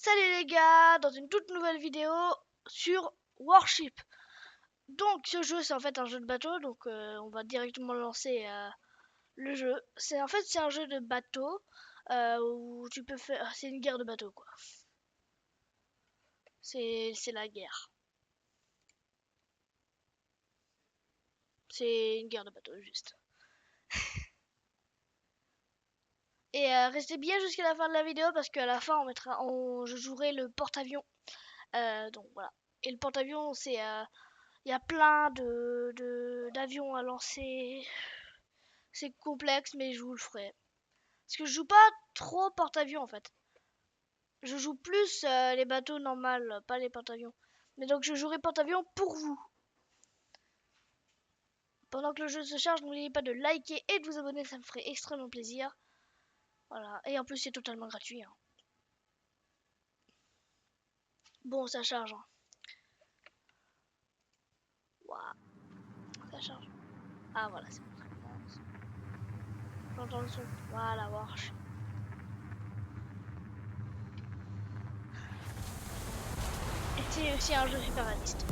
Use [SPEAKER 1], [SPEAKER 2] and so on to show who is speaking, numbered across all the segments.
[SPEAKER 1] Salut les gars, dans une toute nouvelle vidéo sur Warship. Donc ce jeu c'est en fait un jeu de bateau, donc on va directement lancer le jeu. C'est un jeu de bateau où tu peux faire, c'est une guerre de bateau quoi. C'est la guerre. C'est une guerre de bateau juste. Et restez bien jusqu'à la fin de la vidéo parce qu'à la fin je jouerai le porte-avions. Donc voilà. Et le porte-avions c'est il y a plein d'avions à lancer. C'est complexe, mais je vous le ferai. Parce que je joue pas trop porte-avions en fait. Je joue plus les bateaux normaux, pas les porte-avions. Mais donc je jouerai porte-avions pour vous. Pendant que le jeu se charge, n'oubliez pas de liker et de vous abonner, ça me ferait extrêmement plaisir. Voilà, et en plus c'est totalement gratuit. Hein. Bon, ça charge. Hein. Waouh, ça charge. Ah voilà, c'est bon. J'entends le son. Voilà, Warsh. Et c'est aussi un jeu super réaliste.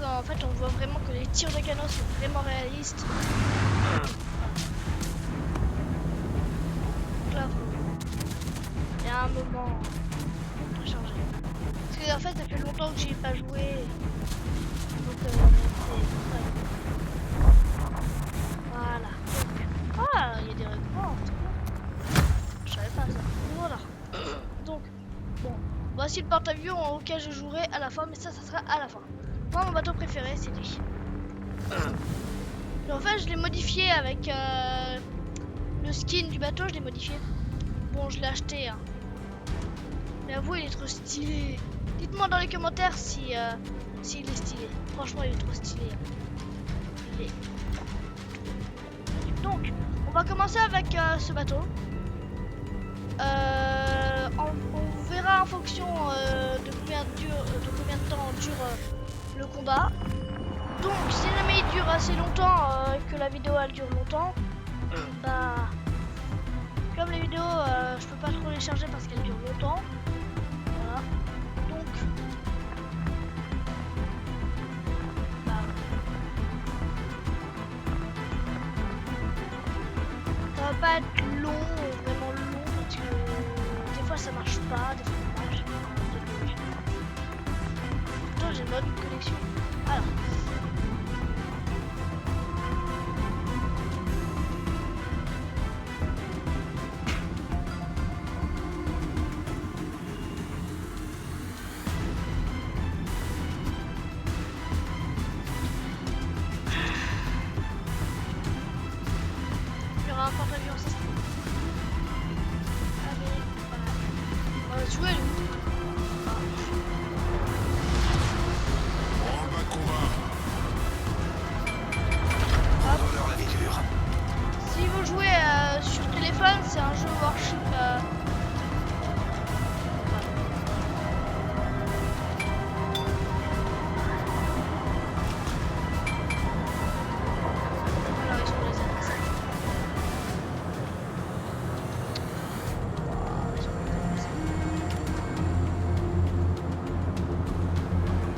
[SPEAKER 1] En fait, on voit vraiment que les tirs de canon sont vraiment réalistes. Donc là, il y a un moment à changer. Parce que en fait, ça fait longtemps que j'y ai pas joué. Donc, voilà. Ah, il y a des règlements. Je savais pas ça. Voilà. Donc, bon. Voici le porte-avions auquel je jouerai à la fin, mais ça sera à la fin. Moi, mon bateau préféré, c'est lui. En fait, je l'ai modifié avec le skin du bateau, je l'ai modifié. Bon, je l'ai acheté. Hein. Mais avouez, il est trop stylé. Dites-moi dans les commentaires si s'il est stylé. Franchement, il est trop stylé. Donc, on va commencer avec ce bateau. On verra en fonction de combien de temps dure le combat. Donc, si jamais il dure assez longtemps et que la vidéo elle dure longtemps, bah, comme les vidéos, je peux pas trop les charger parce qu'elles durent longtemps. Voilà. Donc, bah, ça va pas être long, vraiment long, parce que des fois ça marche pas, des fois ça marche. Pourtant j'ai une bonne connexion. Alors. Il y aura un porte-avions, ça. Allez, voilà. On va jouer, nous. Si vous jouez sur téléphone, c'est un jeu Warship.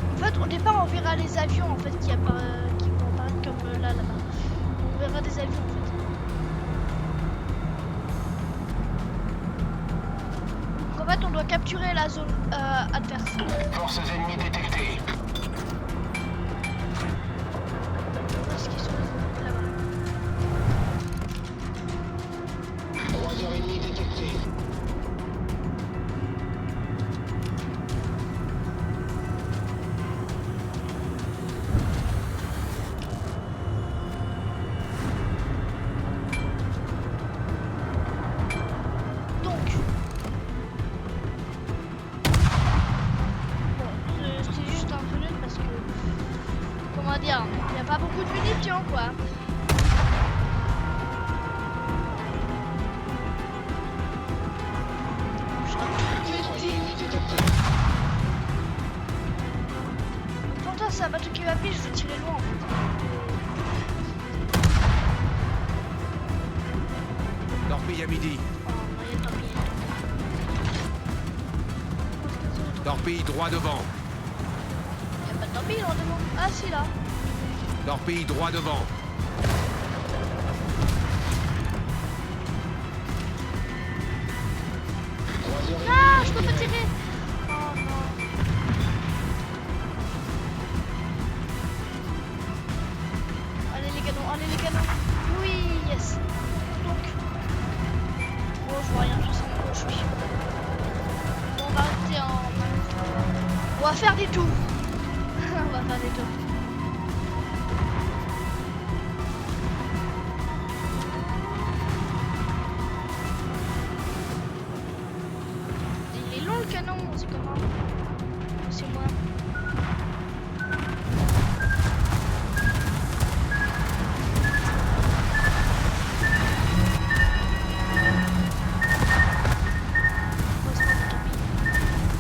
[SPEAKER 1] En fait, au départ, on verra les avions en fait qui vont apparaître comme là-bas. On verra des avions en fait. Donc, en fait, on doit capturer la zone adverse.
[SPEAKER 2] Forces ennemies détectées.
[SPEAKER 1] Où est-ce qu'ils sont là-bas?
[SPEAKER 2] Croiseurs ennemis détectés.
[SPEAKER 1] va dire, il n'y a pas beaucoup de munitions quoi. Pourtant c'est un bateau qui va vite, je dois tirer loin en fait.
[SPEAKER 3] Torpille à midi.
[SPEAKER 1] Oh non, il y a torpille.
[SPEAKER 3] Torpille droit devant.
[SPEAKER 1] Il n'y a pas de torpille là devant. Ah si là.
[SPEAKER 3] Torpille droit devant.
[SPEAKER 1] Ah, je peux pas tirer. Oh non. Allez les canons, allez les canons. Oui, yes. Donc. Oh, je vois rien, je sais pas où je suis. Bon, on va rester en. On va faire des tours. On va faire des tours. Il est long le canon, c'est comment? C'est moi.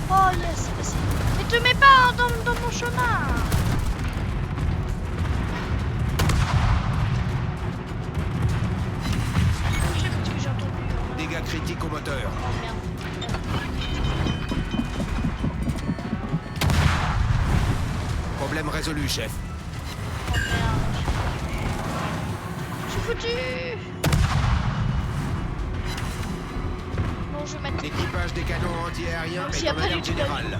[SPEAKER 1] Oh yes, c'est passé. Mais te mets pas dans mon chemin. Je sais parce que j'ai entendu.
[SPEAKER 3] Dégâts critiques au moteur.
[SPEAKER 1] Oh merde.
[SPEAKER 3] Problème résolu, chef.
[SPEAKER 1] Oh merde. Je suis foutu. Bon, je vais mettre.
[SPEAKER 3] L'équipage des canons anti-aériens
[SPEAKER 1] Même s'il
[SPEAKER 3] est
[SPEAKER 1] y a
[SPEAKER 3] en
[SPEAKER 1] pas du
[SPEAKER 3] alerte
[SPEAKER 1] tout d'avion.
[SPEAKER 3] générale.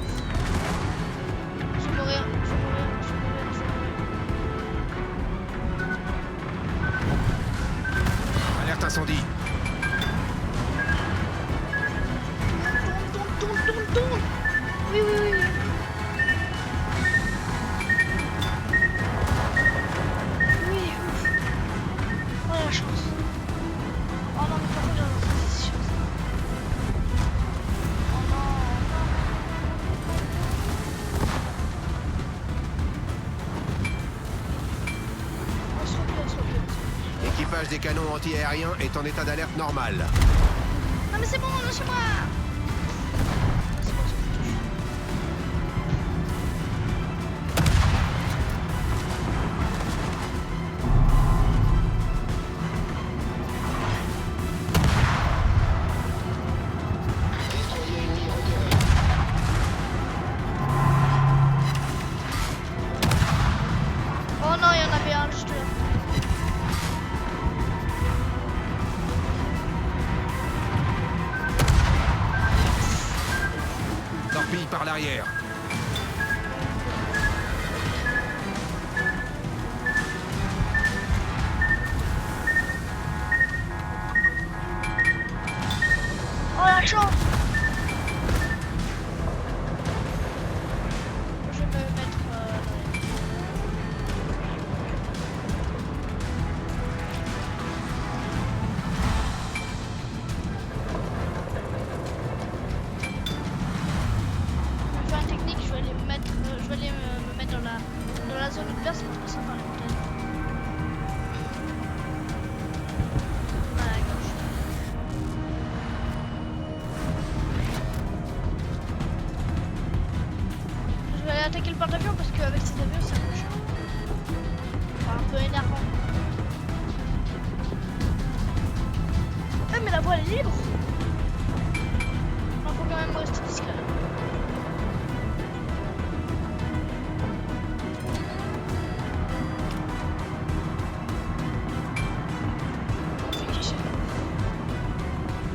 [SPEAKER 1] Je vais mourir, je vais mourir, je vais mourir, je vais mourir.
[SPEAKER 3] Alerte incendie.
[SPEAKER 1] Tourne. Oui, oui, oui, oui. Oui, ouf. Oh la chance. Oh non, mais par contre, j'ai une sensation. Oh non, non. On se replie.
[SPEAKER 3] L'équipage des canons anti-aériens est en état d'alerte normale.
[SPEAKER 1] Non mais c'est bon, lâchez-moi. C'est bon, c'est foutu.
[SPEAKER 2] Destroyer ennemi repéré.
[SPEAKER 1] Oh non, il y en avait un juste là.
[SPEAKER 3] Torpille par l'arrière.
[SPEAKER 1] Oh la chance. Je vais me mettre je vais faire une technique, je vais aller me mettre me mettre dans la zone ouverte, c'est trop sympa la montagne. Voilà, à gauche. Je vais aller attaquer le porte-avions parce qu'avec ces avions ça bouge. Enfin, un peu énervant. Mais la voie elle est libre. Il faut quand même rester discret.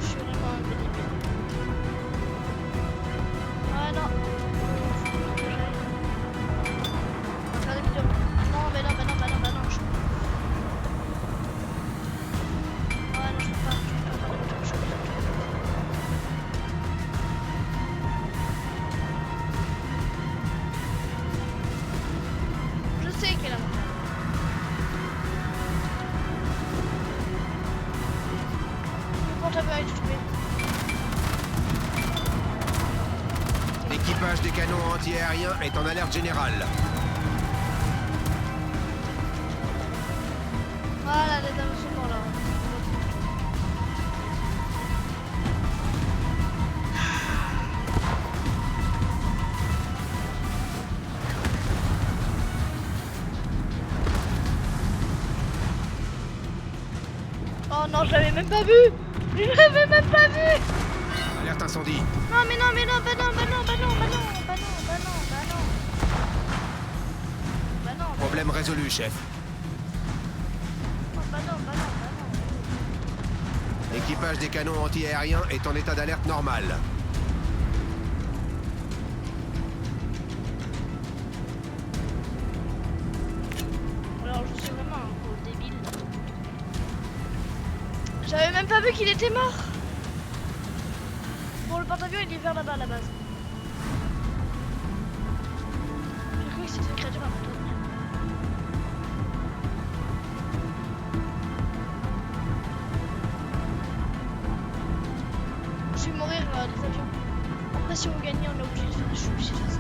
[SPEAKER 1] Je suis vraiment un peu débile. Ah non. On va faire des vidéos. Non, mais non, je peux pas. Ah non, je peux pas faire des vidéos, je peux pas. Je sais qu'elle a montagne. Le porte-avions est trouvé.
[SPEAKER 3] L'équipage des canons anti-aériens est en alerte générale.
[SPEAKER 1] Voilà, les avions sont morts là. Oh non, je l'avais même pas vu. Je l'avais même pas vu.
[SPEAKER 3] Alerte incendie.
[SPEAKER 1] Non mais non mais non, bah non, bah non, bah non, bah non, bah non, bah non, bah non. Bah non,
[SPEAKER 3] Problème résolu, chef.
[SPEAKER 1] bah non, bah non, bah non.
[SPEAKER 3] L'équipage des canons anti-aériens est en état d'alerte normal.
[SPEAKER 1] Alors je suis vraiment un gros débile. J'avais même pas vu qu'il était mort. Bon, le porte-avions il est vers là-bas à la base. J'ai cru que c'était une créature à moto. Je vais mourir les avions. Après si on gagne on est obligé de faire, je suis obligé de faire ça.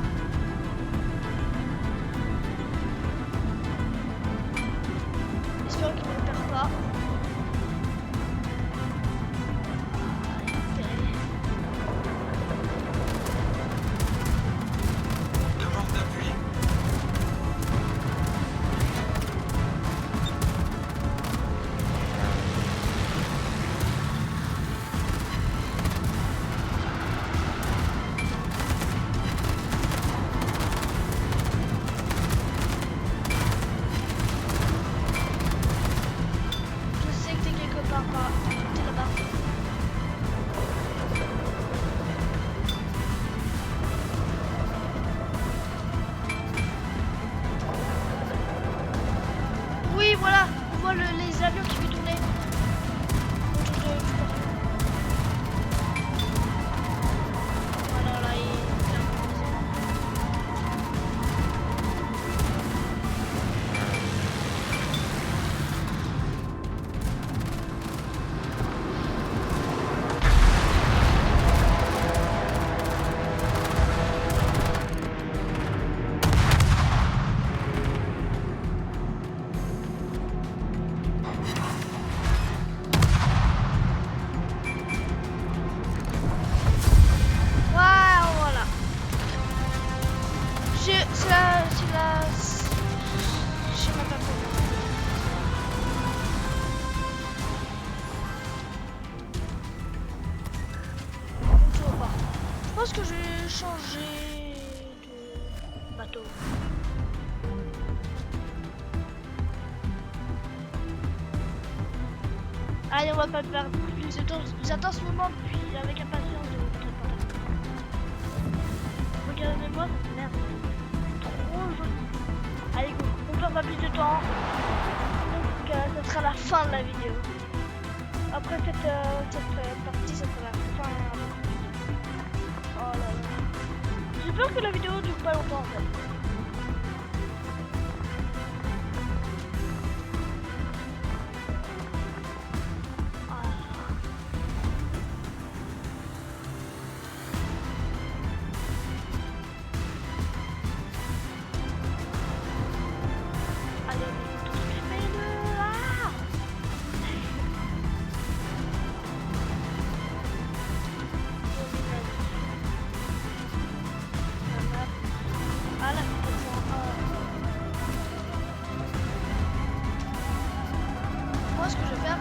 [SPEAKER 1] J'espère qu'il ne me perd pas.
[SPEAKER 4] Demande d'appui.
[SPEAKER 1] Je sais que t'es quelque part là. T'es là-bas. Oui, voilà. On voit les avions qui fait tourner. Autour de du port. Voilà, là, il est Waouh, voilà. C'est la... Je sais même pas comment. Toujours pas. Je pense que je vais changer de bateau. Allez, on va pas perdre plus de temps. J'attends ce moment depuis avec impatience de votre portable. Regardez-moi cette merde. Trop joli. Allez, go. On perd pas plus de temps. Donc, ça sera la fin de la vidéo. Après cette partie, ça sera la fin. Oh là là. J'ai peur que la vidéo dure pas longtemps en fait. Ah là là. Allez, fais-le là. Ah là, moi ce que je vais faire,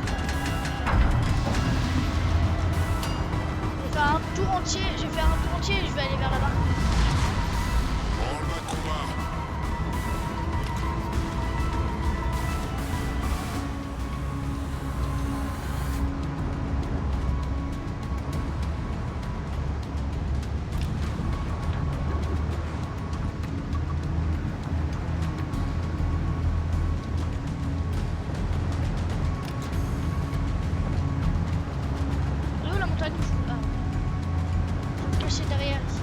[SPEAKER 1] je vais faire un tour entier, je vais faire un tour entier et je vais aller vers là-bas.
[SPEAKER 4] Branle-bas de combat.
[SPEAKER 1] Elle est où la montagne? Ah. Je vais me cacher derrière ici.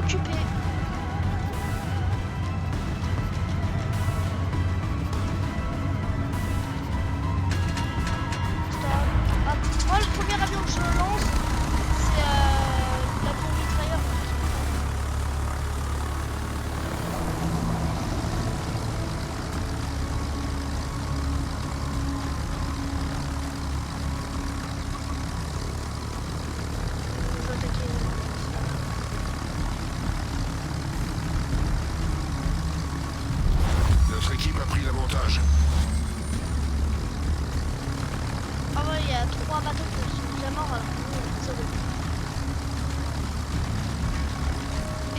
[SPEAKER 1] occupé. Ah, moi, le premier avion que je lance, c'est l'avion mitrailleur. Je vais attaquer.
[SPEAKER 3] Notre équipe a pris l'avantage.
[SPEAKER 1] Ah ouais, il y a 3 bateaux qui sont déjà morts.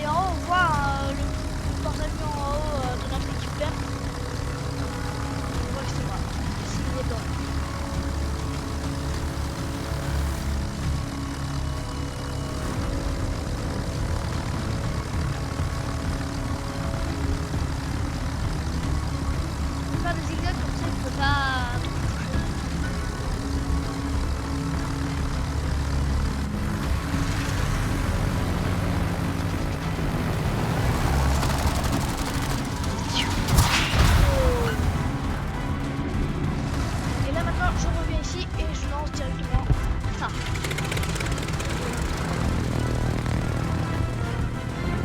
[SPEAKER 1] Et en haut, on voit le porte-avions en haut de notre équipe verte. On voit que c'est moi. Ici, il est blanc. On peut faire des zigzags comme ça, il peut pas. Et là maintenant je reviens ici et je lance directement ça.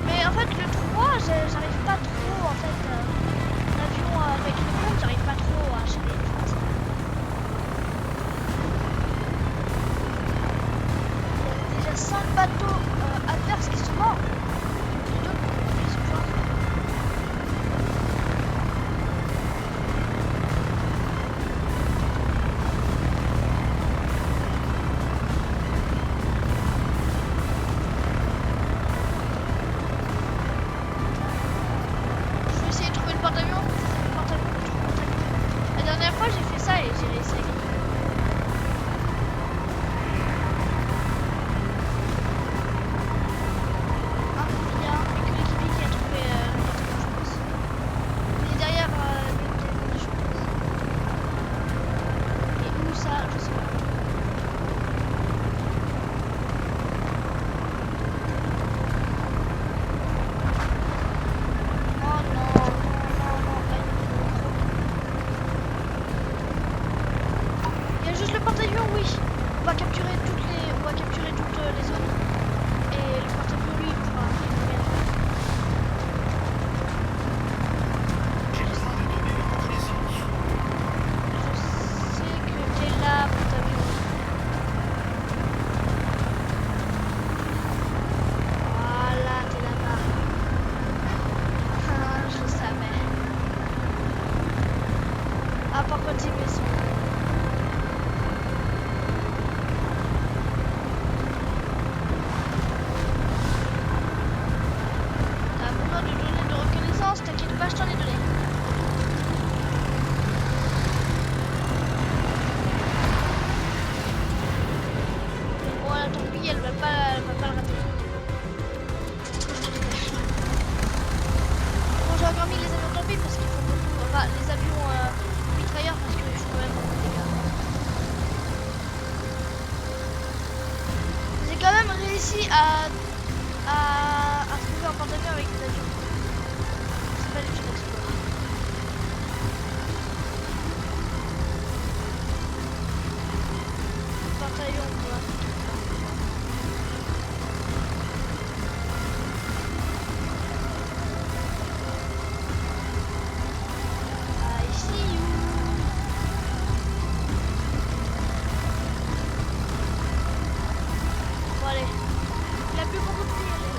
[SPEAKER 1] Mais en fait le 3 j'arrive pas trop en fait l'avion avec le monde j'arrive pas trop à gérer. Il y a déjà 5 bateaux adverses qui sont morts. Les deux, ils sont morts. Je vais essayer de trouver le porte-avions. La dernière fois j'ai fait ça et j'ai réussi à gagner. Ah, il y a que l'équipier qui a trouvé le porte-avions, je pense. Il est derrière le je pense. Et où ça, je sais pas. Oh non, non, non, pas il y a juste le porte-avions, oui. On va capturer toutes les zones. Et le porte-avions, lui, il pourra faire.
[SPEAKER 4] J'ai besoin de donner les reconnaissances.
[SPEAKER 1] Je sais que t'es là, porte-avions. Voilà, t'es là-bas. Ah, je le savais. Ah, par contre, c'est mes sons. T'as besoin de données de reconnaissance, t'inquiète pas, je t'en ai donné. Bon, la torpille, elle va pas le rater. Bon, j'ai encore mis les avions torpilles parce qu'il faut beaucoup. Enfin, les avions mitrailleurs parce qu'il faut quand même beaucoup de dégâts. J'ai quand même réussi à trouver un porte-avions avec des avions. C'est pas du tout exploit. Porte-avions, quoi. I see you. Bon allez, il a plus beaucoup de vie, allez.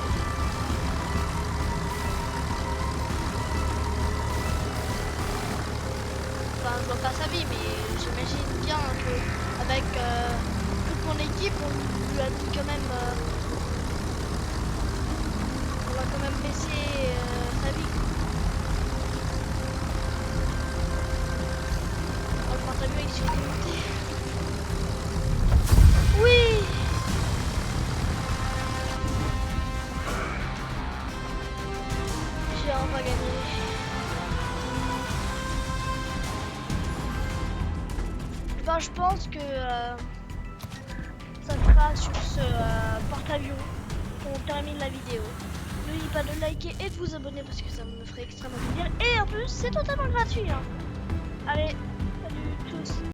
[SPEAKER 1] Enfin, je vois pas sa vie, mais j'imagine bien que avec toute mon équipe, on lui a mis quand même, on va quand même baisser sa vie. Oh, le porte-avions il s'est démonté. Oui. J'ai enfin gagné. Ben, je pense que ça sera sur ce porte-avions qu'on termine la vidéo. n'oubliez pas de liker et de vous abonner parce que ça me ferait extrêmement plaisir. Et en plus, c'est totalement gratuit. Hein. Allez, salut tous.